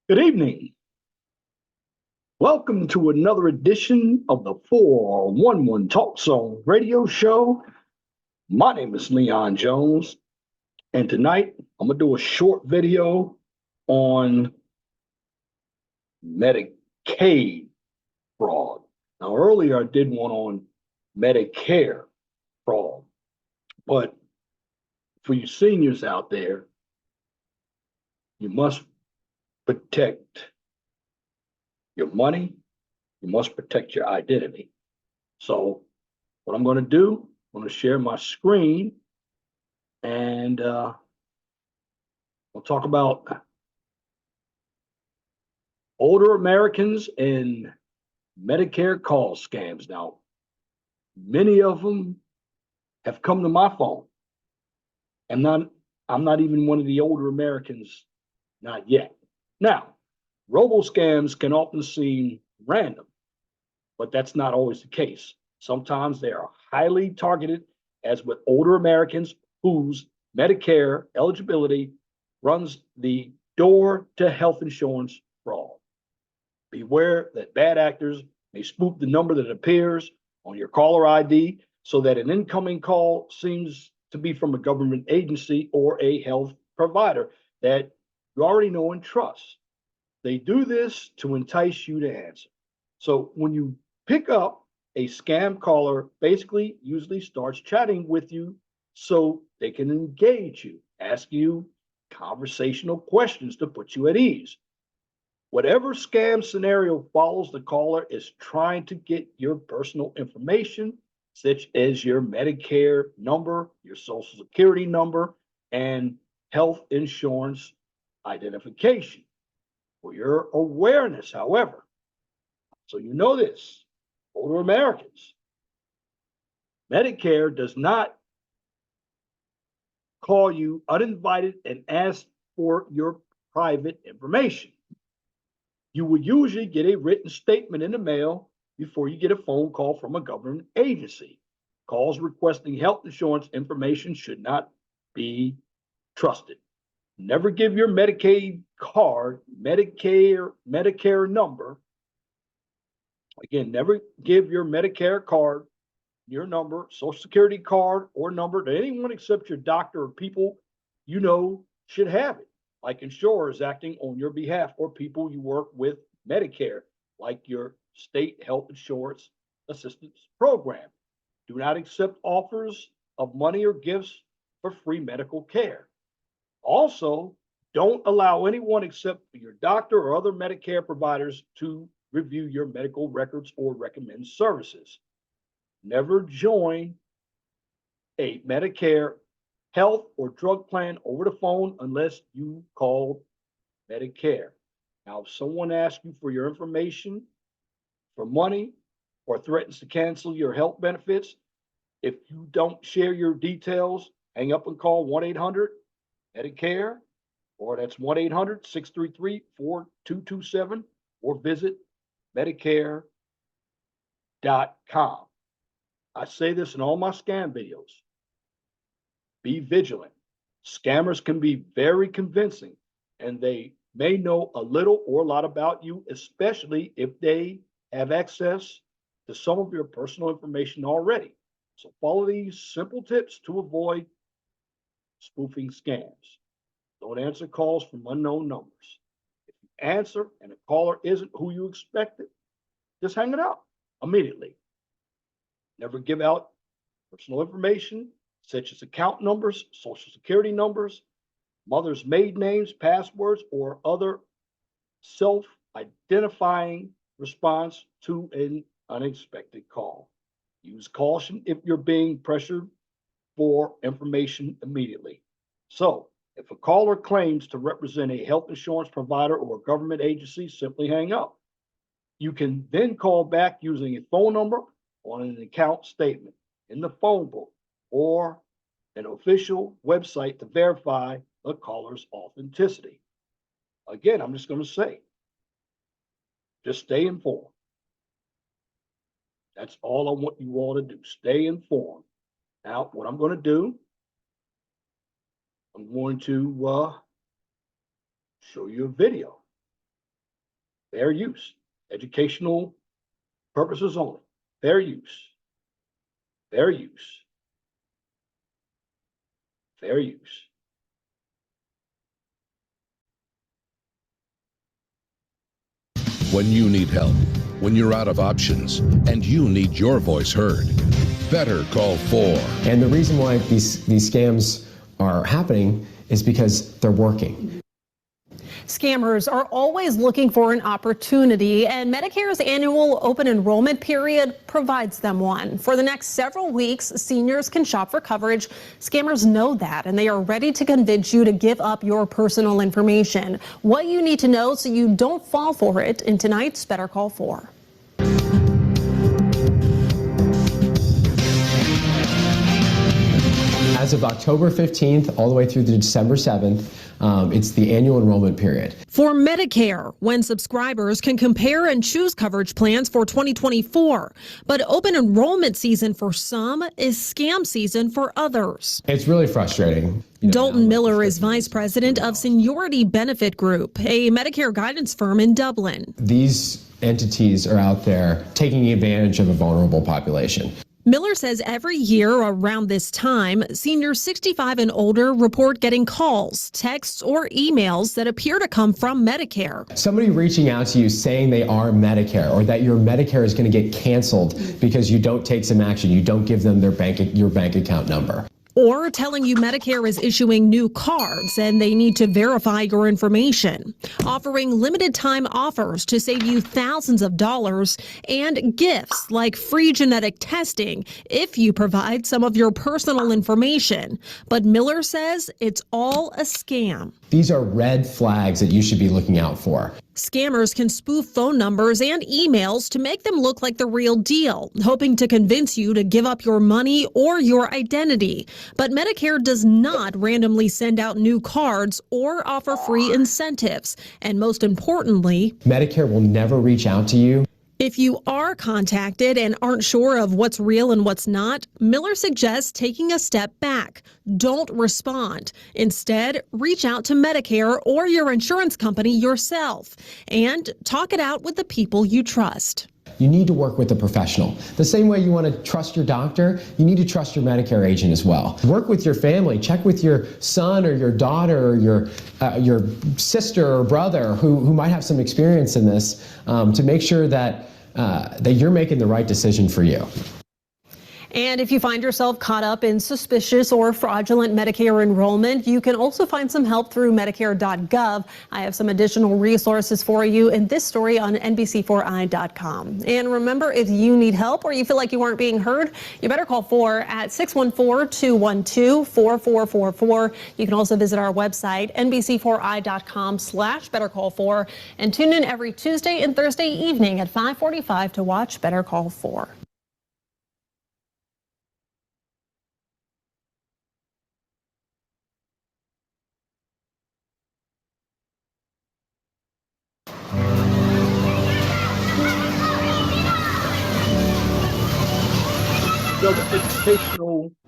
Good evening. Welcome to another edition of the 411 Talk Zone radio show. My name is Leon Jones, and tonight I'm going to do a short video on Medicaid fraud. Now, earlier I did one on Medicare fraud, but for you seniors out there, you must protect your money, you must protect your identity. So, what I'm going to do, I'm going to share my screen and we'll talk about older Americans and Medicare call scams. Now, many of them have come to my phone. I'm not even one of the older Americans, not yet. Now, robo scams can often seem random, but that's not always the case. Sometimes they are highly targeted, as with older Americans whose Medicare eligibility runs the door to health insurance fraud. Beware that bad actors may spoof the number that appears on your caller ID so that an incoming call seems to be from a government agency or a health provider that you already know and trust. They do this to entice you to answer. So when you pick up, a scam caller basically usually starts chatting with you so they can engage you, ask you conversational questions to put you at ease. Whatever scam scenario follows, the caller is trying to get your personal information, such as your Medicare number, your social security number, and health insurance identification. For your awareness, however, so you know this, older Americans, Medicare does not call you uninvited and ask for your private information. You will usually get a written statement in the mail before you get a phone call from a government agency. Calls requesting health insurance information should not be trusted. Never give your Medicaid card, Medicare number. Again, never give your Medicare card, your number, social security card, or number to anyone except your doctor or people you know should have it, like insurers acting on your behalf or people you work with Medicare, like your state health insurance assistance program. Do not accept offers of money or gifts for free medical care. Also, don't allow anyone except your doctor or other Medicare providers to review your medical records or recommend services. Never join a Medicare health or drug plan over the phone unless you call Medicare. Now, if someone asks you for your information, for money, or threatens to cancel your health benefits, if you don't share your details, hang up and call 1 800 Medicare, or that's 1 800 633 4227, or visit Medicare.com. I say this in all my scam videos. Be vigilant. Scammers can be very convincing, and they may know a little or a lot about you, especially if they have access to some of your personal information already. So follow these simple tips to avoid spoofing scams. Don't answer calls from unknown numbers. If you answer and a caller isn't who you expected, just hang it up immediately. Never give out personal information such as account numbers, social security numbers, mother's maiden names, passwords, or other self identifying response to an unexpected call. Use caution if you're being pressured for information immediately. So, if a caller claims to represent a health insurance provider or a government agency, simply hang up. You can then call back using a phone number on an account statement in the phone book or an official website to verify the caller's authenticity. Again, I'm just going to say, just stay informed. That's all I want you all to do. Stay informed. Now, what I'm going to do, I'm going to show you a video. Fair use. Educational purposes only. Fair use. Fair use. Fair use. When you need help, when you're out of options, and you need your voice heard, better call 4. And the reason why these scams are happening is because they're working. Scammers are always looking for an opportunity, and Medicare's annual open enrollment period provides them one. For the next several weeks, seniors can shop for coverage. Scammers know that, and they are ready to convince you to give up your personal information. What you need to know so you don't fall for it in tonight's Better Call 4. As of October 15th all the way through to December 7th, it's the annual enrollment period. For Medicare, when subscribers can compare and choose coverage plans for 2024. But open enrollment season for some is scam season for others. It's really frustrating. Dalton Miller is vice president of Seniority Benefit Group, a Medicare guidance firm in Dublin. These entities are out there taking advantage of a vulnerable population. Miller says every year around this time, seniors 65 and older report getting calls, texts, or emails that appear to come from Medicare. Somebody reaching out to you saying they are Medicare, or that your Medicare is going to get canceled because you don't take some action, you don't give them your bank account number. Or telling you Medicare is issuing new cards and they need to verify your information. Offering limited time offers to save you thousands of dollars and gifts like free genetic testing if you provide some of your personal information. But Miller says it's all a scam. These are red flags that you should be looking out for. Scammers can spoof phone numbers and emails to make them look like the real deal, hoping to convince you to give up your money or your identity. But Medicare does not randomly send out new cards or offer free incentives. And most importantly, Medicare will never reach out to you. If you are contacted and aren't sure of what's real and what's not, Miller suggests taking a step back. Don't respond. Instead, reach out to Medicare or your insurance company yourself and talk it out with the people you trust. You need to work with a professional. The same way you want to trust your doctor, you need to trust your Medicare agent as well. Work with your family. Check with your son or your daughter or your sister or brother who might have some experience in this to make sure that you're making the right decision for you. And if you find yourself caught up in suspicious or fraudulent Medicare enrollment, you can also find some help through Medicare.gov. I have some additional resources for you in this story on NBC4i.com. And remember, if you need help or you feel like you aren't being heard, you better call 4 at 614-212-4444. You can also visit our website, NBC4i.com/BetterCall4, and tune in every Tuesday and Thursday evening at 5:45 to watch Better Call 4.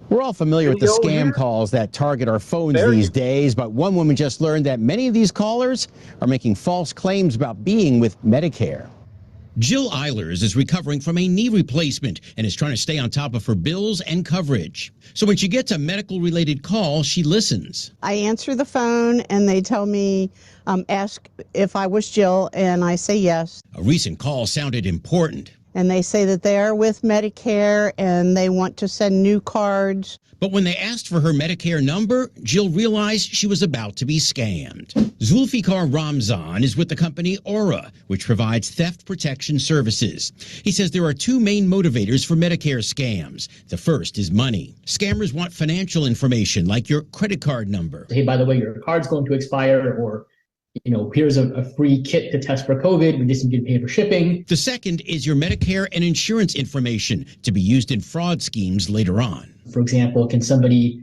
We're all familiar with the scam calls that target our phones these days, but one woman just learned that many of these callers are making false claims about being with Medicare. Jill Eilers is recovering from a knee replacement and is trying to stay on top of her bills and coverage. So when she gets a medical-related call, she listens. I answer the phone and they tell me, ask if I was Jill, and I say yes. A recent call sounded important. And they say that they are with Medicare and they want to send new cards. But when they asked for her Medicare number, Jill realized she was about to be scammed. Zulfikar Ramzan is with the company Aura, which provides theft protection services. He says there are two main motivators for Medicare scams. The first is money. Scammers want financial information like your credit card number. Hey, by the way, your card's going to expire, or here's a free kit to test for COVID. We just need you to pay for shipping. The second is your Medicare and insurance information to be used in fraud schemes later on. For example, can somebody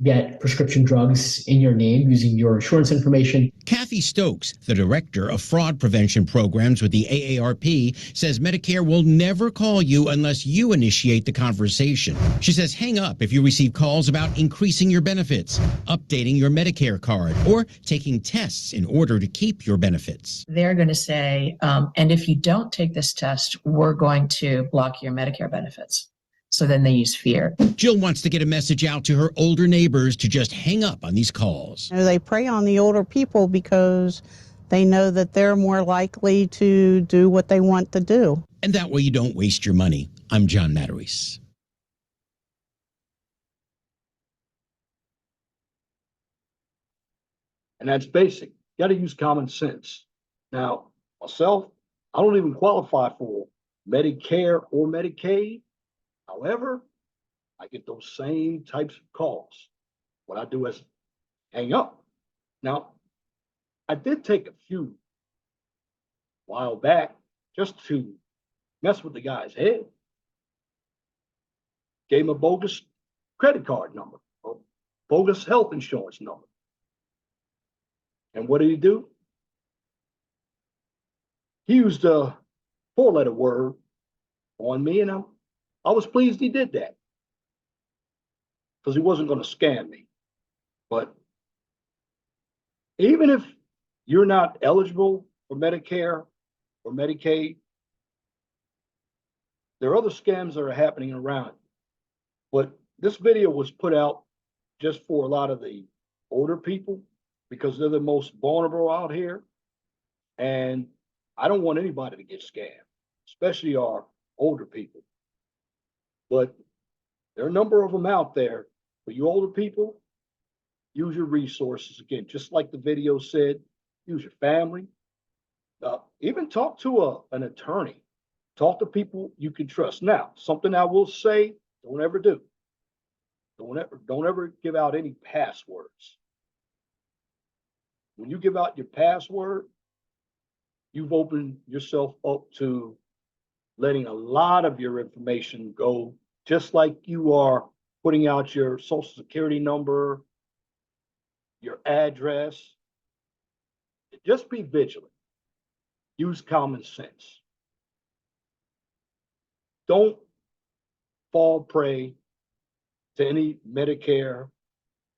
get prescription drugs in your name using your insurance information. Kathy Stokes, the director of fraud prevention programs with the AARP, says Medicare will never call you unless you initiate the conversation. She says hang up if you receive calls about increasing your benefits, updating your Medicare card, or taking tests in order to keep your benefits. They're going to say, and if you don't take this test, we're going to block your Medicare benefits. So then they use fear. Jill wants to get a message out to her older neighbors to just hang up on these calls. You know, they prey on the older people because they know that they're more likely to do what they want to do. And that way you don't waste your money. I'm John Matarese. And that's basic. You got to use common sense. Now, myself, I don't even qualify for Medicare or Medicaid. However, I get those same types of calls. What I do is hang up. Now, I did take a few a while back just to mess with the guy's head. Gave him a bogus credit card number, a bogus health insurance number. And what did he do? He used a 4-letter word on me, and I was pleased he did that because he wasn't going to scam me. But even if you're not eligible for Medicare or Medicaid, there are other scams that are happening around. But this video was put out just for a lot of the older people because they're the most vulnerable out here. And I don't want anybody to get scammed, especially our older people. But there are a number of them out there. For you older people, use your resources. Again, just like the video said, use your family. Even talk to an attorney. Talk to people you can trust. Now, something I will say, don't ever do. Don't ever give out any passwords. When you give out your password, you've opened yourself up to letting a lot of your information go, just like you are putting out your social security number, your address. Just be vigilant. Use common sense. Don't fall prey to any Medicare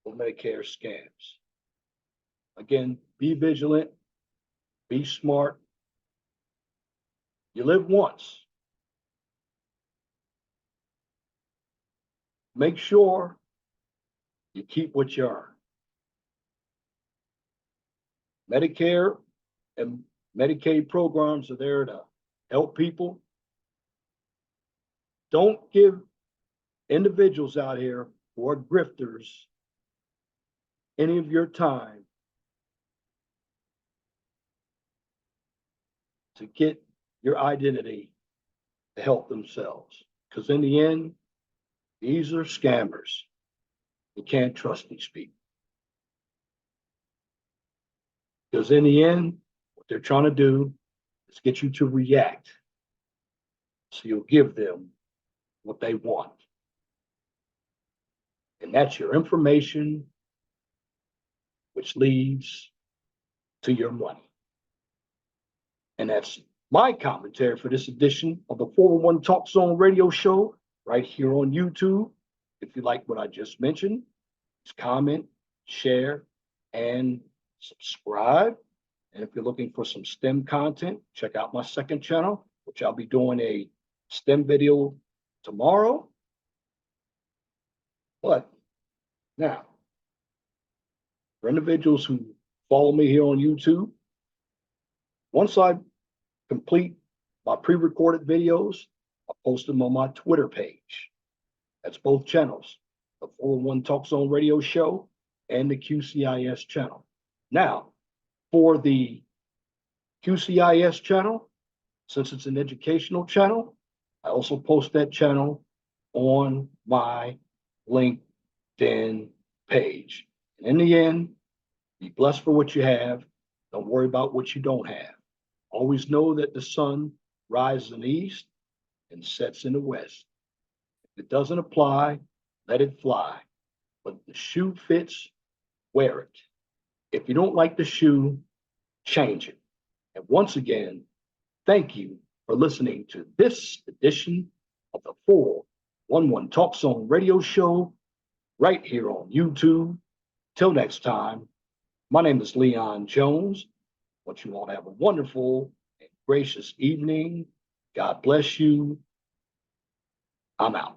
or Medicare scams. Again, be vigilant, be smart. You live once. Make sure you keep what you earn. Medicare and Medicaid programs are there to help people. Don't give individuals out here who are grifters any of your time to get your identity to help themselves. Because in the end, these are scammers. You can't trust these people. Because in the end, what they're trying to do is get you to react. So you'll give them what they want. And that's your information, which leads to your money. And that's my commentary for this edition of the 401 Talk Zone radio show right here on YouTube. If you like what I just mentioned, just comment, share, and subscribe. And if you're looking for some STEM content, check out my second channel, which I'll be doing a STEM video tomorrow. But now, for individuals who follow me here on YouTube, once I complete my pre-recorded videos, I'll post them on my Twitter page. That's both channels, the 401 Talk Zone radio show and the QCIS channel. Now, for the QCIS channel, since it's an educational channel, I also post that channel on my LinkedIn page. And in the end, be blessed for what you have. Don't worry about what you don't have. Always know that the sun rises in the east and sets in the west. If it doesn't apply, let it fly. but if the shoe fits, wear it. If you don't like the shoe, change it. And once again, thank you for listening to this edition of the 411 Talk Song Radio Show right here on YouTube. Till next time, my name is Leon Jones. I want you all to have a wonderful and gracious evening. God bless you. I'm out.